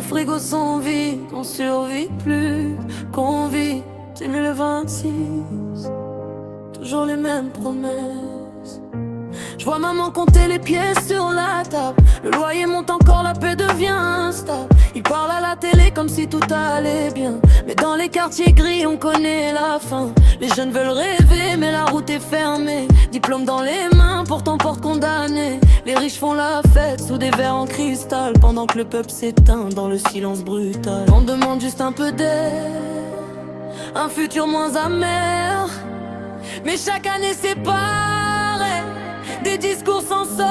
frigos sont vides, on survit plus qu'on vit. C'est mieux le 26, toujours les mêmes promesses. Je vois maman compter les pièces sur la table. Le loyer monte encore, la paix devient instable. Il parle à la télé comme si tout allait bien, mais dans les quartiers gris on connaît la fin. Les jeunes veulent rêver mais la route est fermée. Diplôme dans les mains, pourtant porte condamné. Les riches font la fête sous des verres en cristal, pendant que le peuple s'éteint dans le silence brutal. On demande juste un peu d'air, un futur moins amer. Mais chaque année c'est pareil, des discours sans soleil.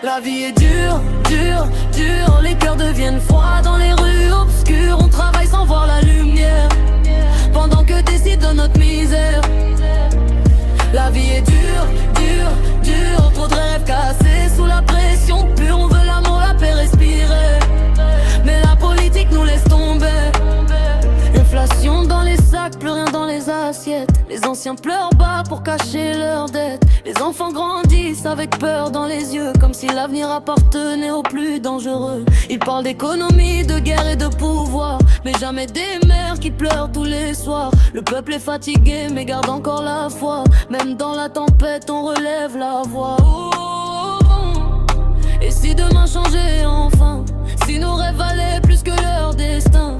La vie est dure, dure, dure. Les cœurs deviennent froids dans les rues obscures. On travaille sans voir la lumière, pendant que décide de notre misère. La vie est dure, dure, dure. Trop de rêves cassés sous la pression pure. On veut l'amour, la paix, respirer, mais la politique nous laisse tomber. Inflation dans les sacs, plus rien dans les assiettes. Les anciens pleurent bas pour cacher leurs dettes. Les enfants grandissent avec peur dans les yeux, comme si l'avenir appartenait aux plus dangereux. Ils parlent d'économie, de guerre et de pouvoir, mais jamais des mères qui pleurent tous les soirs. Le peuple est fatigué mais garde encore la foi. Même dans la tempête on relève la voix. Oh, oh, oh. Et si demain changeait enfin, si nos rêves valaient plus que leur destin,